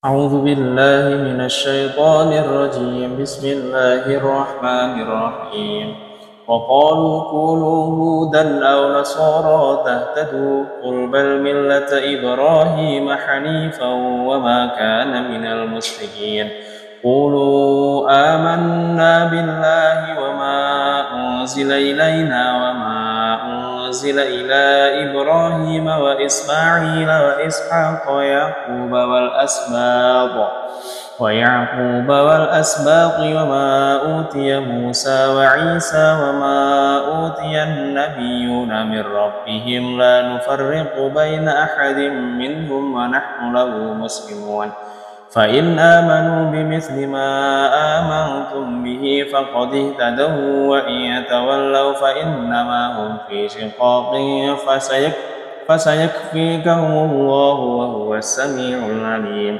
أعوذ بالله من الشيطان الرجيم. بسم الله الرحمن الرحيم. وقالوا كونوا هودا أو نصارى تهتدوا قل بل ملة إبراهيم حنيفا وما كان من المشركين. قولوا آمنا بالله وما أنزل إلينا وما أنزل إلى إبراهيم وإسماعيل وإسحاق ويعقوب والأسباط وما أوتي موسى وعيسى وما أوتي النبيون من ربهم لا نفرق بين أحد منهم ونحن له مسلمون. فإن آمنوا بمثل ما آمنتم به فقد اهتدوا وإن يتولوا فإنما هم في شقاق فسيكفيكهم الله وهو السميع العليم.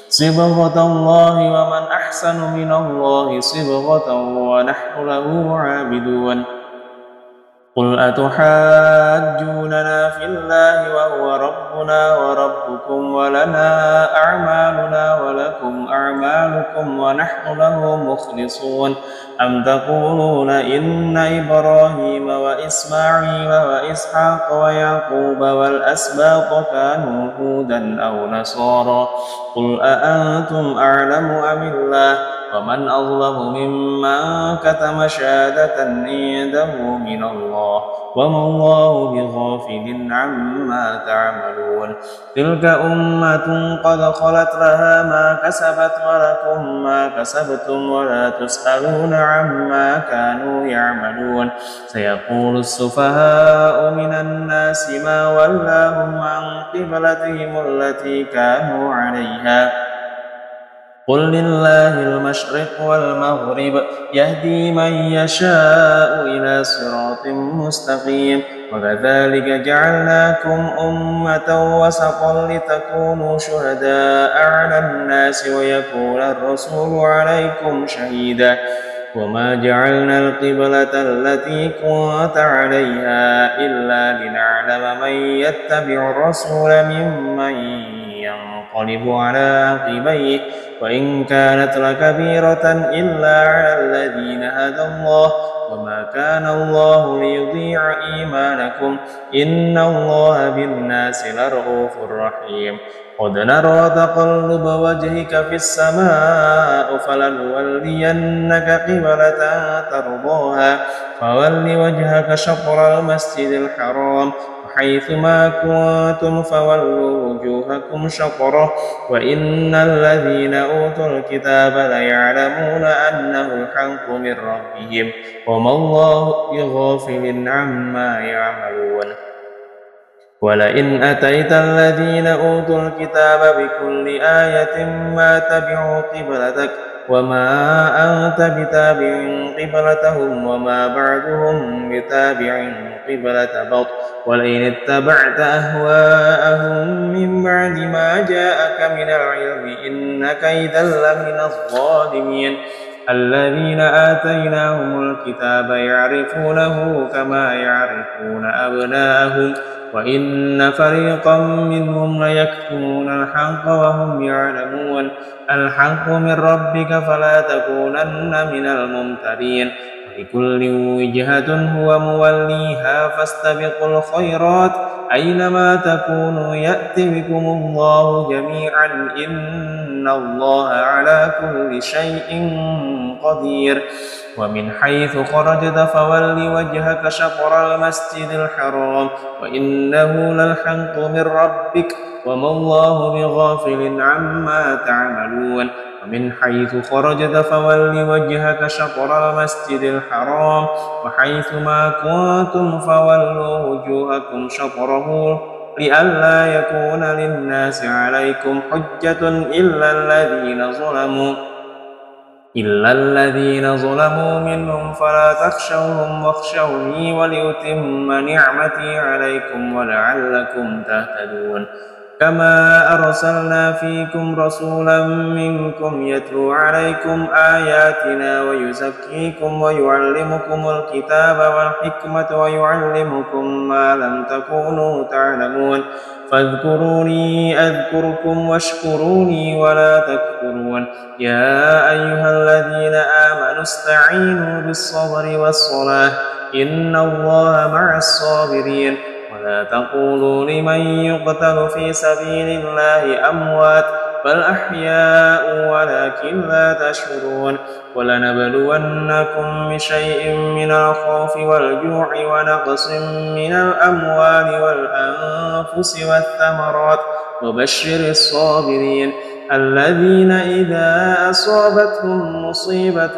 صبغة الله ومن أحسن من الله صبغة ونحن له عابدون. قل أتحاجوننا في الله وهو ربنا وربكم ولنا أعمالنا ولكم أعمالكم ونحن له مخلصون. أم تقولون إن إبراهيم وإسماعيل وإسحاق ويعقوب والأسباط كانوا هودا أو نصارى قل أأنتم أعلم أم الله ومن أظلم ممن كتم شهادة عنده من الله وما الله بغافل عما تعملون. تلك أمة قد خلت لها ما كسبت ولكم ما كسبتم ولا تسألون عما كانوا يعملون. سيقول السفهاء من الناس ما ولاهم عن قبلتهم التي كانوا عليها قل لله المشرق والمغرب يهدي من يشاء إلى صراط مستقيم. وكذلك جعلناكم أمة وسطا لتكونوا شهداء على الناس ويكون الرسول عليكم شهيدا. وما جعلنا القبلة التي كنت عليها إلا لنعلم من يتبع الرسول ممن ينقلب على عقبيه وإن كانت لكبيرة إلا على الذين هدى الله وما كان الله ليضيع إيمانكم إن الله بالناس لرءوف رحيم. قد نرى تقلب وجهك في السماء فلنولينك قبلة ترضاها فول وجهك شطر المسجد الحرام حيث ما كنتم فولوا وجوهكم شطره وإن الذين أوتوا الكتاب ليعلمون أنه الحق من ربهم وما الله بغافل عما يعملون. ولئن أتيت الذين أوتوا الكتاب بكل آية ما تبعوا قبلتك وما أنت بتابع قبلتهم وما بعضهم بتابع قبلة بعض ولئن اتبعت أهواءهم من بعد ما جاءك من العلم إنك إذا لمن الظالمين. الذين آتيناهم الكتاب يعرفونه كما يعرفون أبناءهم وإن فريقا منهم ليكتمون الحق وهم يعلمون. الحق من ربك فلا تكونن من الممترين. ولكل وجهة هو موليها فاستبقوا الخيرات أينما تكونوا يأت بكم الله جميعا إن الله على كل شيء قدير. ومن حيث خرجت فول وجهك شطر المسجد الحرام وإنه للحق من ربك وما الله بغافل عما تعملون. ومن حيث خرجت فول وجهك شطر المسجد الحرام وحيث ما كنتم فولوا وجوهكم شطره لئلا يكون للناس عليكم حجة إلا الذين ظلموا منهم فلا تخشوهم واخشوني ولأتم نعمتي عليكم ولعلكم تهتدون. كما أرسلنا فيكم رسولا منكم يتلو عليكم آياتنا ويزكيكم ويعلمكم الكتاب والحكمة ويعلمكم ما لم تكونوا تعلمون فاذكروني أذكركم واشكروني ولا تكفرون يا أيها الذين آمنوا استعينوا بالصبر والصلاة إن الله مع الصابرين ولا تقولوا لمن يقتل في سبيل الله أموات بل أحياء ولكن لا تشعرون ولنبلونكم بشيء من الخوف والجوع ونقص من الأموال والأنفس والثمرات وبشر الصابرين الذين إذا أصابتهم مصيبة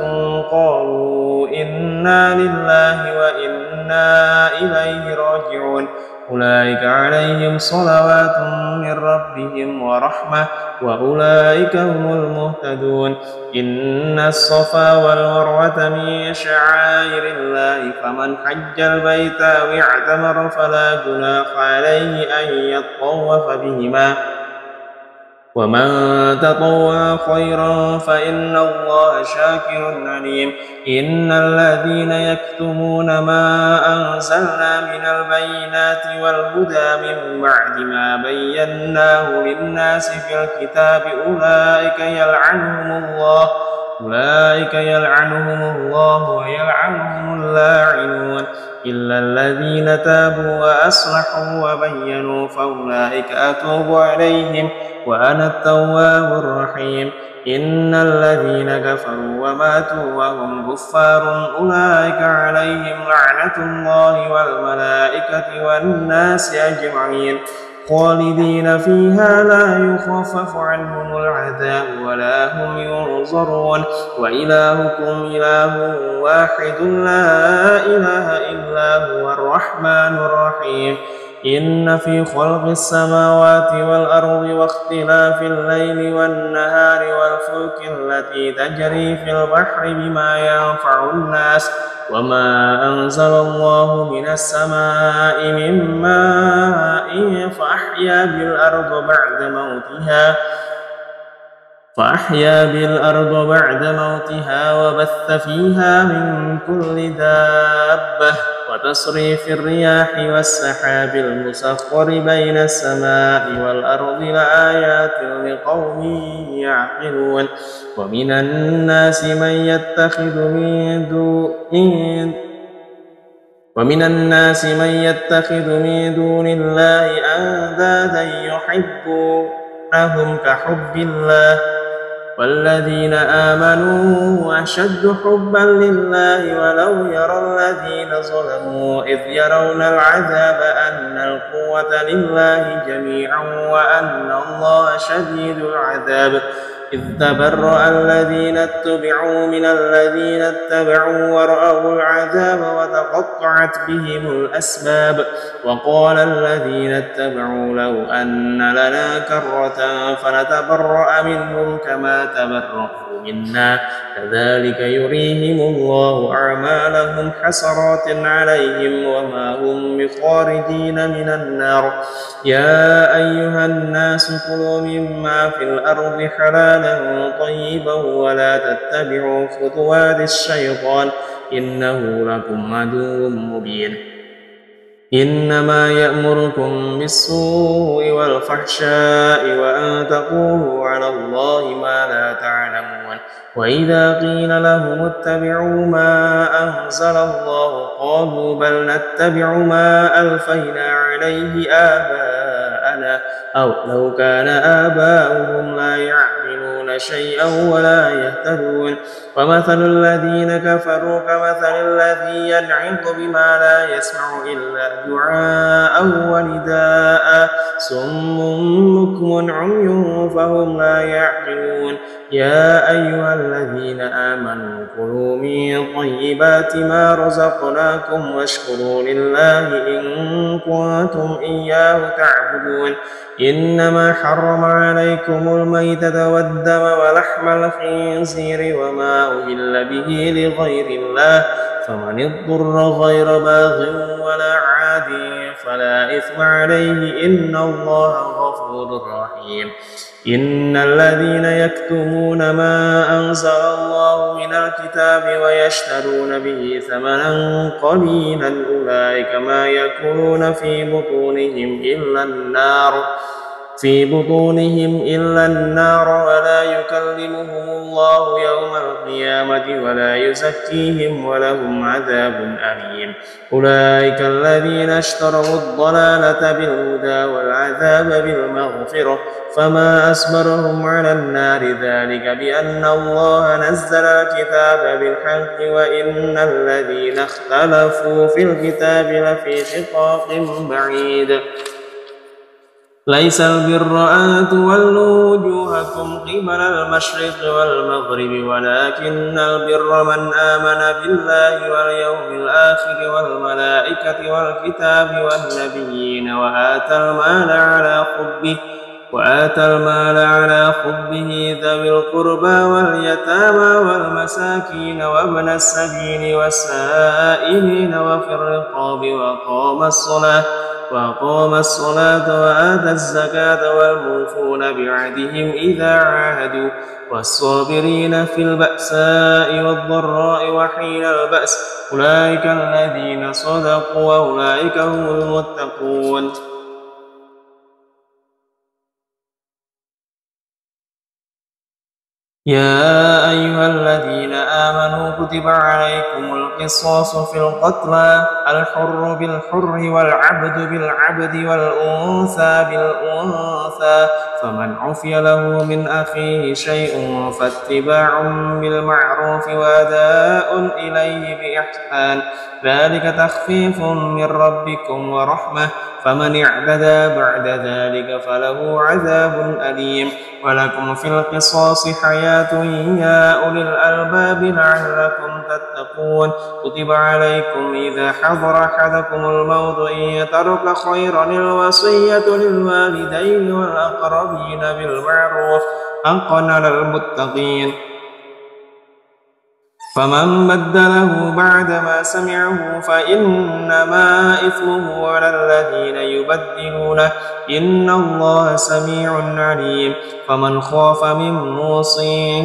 قالوا إنا لله وإنا إليه راجعون أولئك عليهم صلوات من ربهم ورحمة وأولئك هم المهتدون إن الصفا والمروة من شعائر الله فمن حج البيت أو اعتمر فلا جناح عليه أن يطوف بهما ومن تطوع خيرا فإن الله شاكر عليم إن الذين يكتمون ما أنزلنا من البينات والهدى من بعد ما بيناه للناس في الكتاب أولئك يلعنهم الله ويلعنهم اللاعنون إلا الذين تابوا وأصلحوا وبينوا فأولئك أتوب عليهم وأنا التواب الرحيم إن الذين كفروا وماتوا وهم كفار أولئك عليهم لعنة الله والملائكة والناس أجمعين خالدين فيها لا يخفف عنهم العذاب ولا هم ينظرون وإلهكم إله واحد لا إله إلا هو الرحمن الرحيم إن في خلق السماوات والأرض واختلاف الليل والنهار والفلك التي تجري في البحر بما ينفع الناس وما أنزل الله من السماء من ماء فأحيا بالأرض بعد موتها وبث فيها من كل دابة وتصريف الرياح والسحاب المسخر بين السماء والأرض لآيات لقوم يعقلون ومن الناس من يتخذ من دون الله أندادا يحبونهم كحب الله والذين آمنوا أشد حبا لله ولو يرى الذين ظلموا إذ يرون العذاب أن القوة لله جميعا وأن الله شديد العذاب إذ تبرأ الذين اتبعوا من الذين اتبعوا ورأوا العذاب وتقطعت بهم الأسباب وقال الذين اتبعوا لو أن لنا كرة فنتبرأ منهم كما تبرأوا منا كذلك يريهم الله أعمالهم حسرات عليهم وما هم بخارجين من النار يا أيها الناس كلوا مما في الأرض حلالا طيبا ولا تتبعوا خطوات الشيطان إنه لكم عدو مبين إنما يأمركم بالسوء والفحشاء وأن تقولوا على الله ما لا تعلمون وإذا قيل لهم اتبعوا ما أنزل الله قالوا بل نتبع ما ألفينا عليه آباءنا أو لو كان آباؤهم لا يعقلون شيئا ولا يهتدون ومثل الذين كفروا كمثل الذي ينعق بما لا يسمع إلا دعاء ونداء صم بكم عمي فهم لا يعقلون يا أيها الذين آمنوا كلوا من طيبات ما رزقناكم واشكروا لله إن كنتم إياه تعبدون إنما حرم عليكم الميتة والدم ولحم الخنزير وما أهل به لغير الله فمن اضطر غير باغ ولا عاد فلا إثم عليه إن الله غفور رحيم. إن الذين يكتمون ما أنزل الله من الكتاب ويشترون به ثمنا قليلا أولئك ما يأكلون في بطونهم إلا النار ولا يكلمهم الله يوم القيامة ولا يزكيهم ولهم عذاب أليم. أولئك الذين اشتروا الضلالة بالهدى والعذاب بالمغفرة فما أصبرهم على النار ذلك بأن الله نزل الكتاب بالحق وإن الذين اختلفوا في الكتاب لفي شقاق بعيد. ليس البر أن تولوا وجوهكم قبل المشرق والمغرب ولكن البر من آمن بالله واليوم الآخر والملائكة والكتاب والنبيين وآتى المال على حبه ذوي القربى واليتامى والمساكين وابن السبيل والسائلين وفي الرقاب وأقام الصلاة وآتى الزكاة والموفون بعهدهم إذا عاهدوا والصابرين في البأساء والضراء وحين البأس أولئك الذين صدقوا وأولئك هم المتقون. يا أيها الذين آمنوا كتب عليكم القصاص في القتلى الحر بالحر والعبد بالعبد والأنثى بالأنثى فمن عفي له من أخيه شيء فاتباع بالمعروف وأداء إليه بإحسان ذلك تخفيف من ربكم ورحمة فمن اعتدى بعد ذلك فله عذاب أليم. ولكم في القصاص حياة يا أولي الألباب لعلكم تتقون. كتب عليكم إذا حضر أحدكم الموت إن ترك خيرا الوصية للوالدين والأقربين بالمعروف حقا على المتقين. فمن بدله بعدما سمعه فإنما إثمه على الذين يبدلونه إن الله سميع عليم. فمن خاف من موص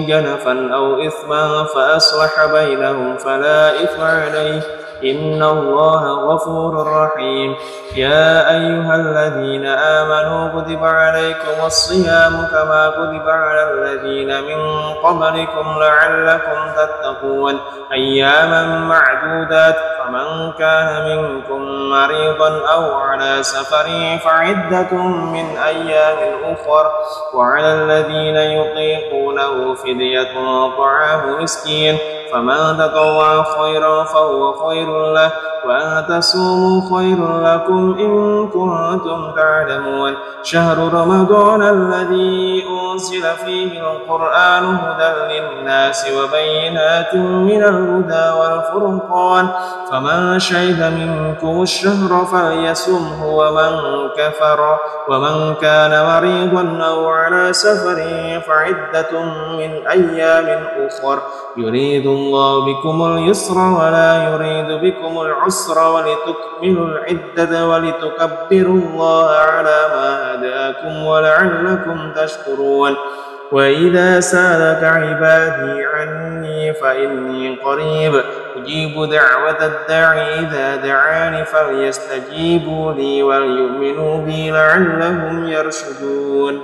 جنفا أو إثما فأصلح بينهم فلا إثم عليه إن الله غفور رحيم. يا أيها الذين آمنوا كتب عليكم الصيام كما كتب على الذين من قبلكم لعلكم تتقون أياما معدودات فمن كان منكم مريضا أو على سفر فعدة من أيام أخر وعلى الذين يطيقونه فدية طعام مسكين فمن تطوع خيرا فهو خير له وأن تصوموا خير لكم إن كنتم تعلمون. شهر رمضان الذي أنزل فيه القرآن هدى للناس وبينات من الهدى والفرقان فمن شهد منكم الشهر فليصمه ومن كان مريضا أو على سفر فعدة من أيام أخر يريد الله بكم اليسر ولا يريد بكم العسر ولتكملوا العدة ولتكبروا الله على ما هداكم ولعلكم تشكرون. وإذا سألك عبادي عني فإني قريب أجيب دعوة الداعي إذا دعاني فليستجيبوا لي وليؤمنوا بي لعلهم يرشدون.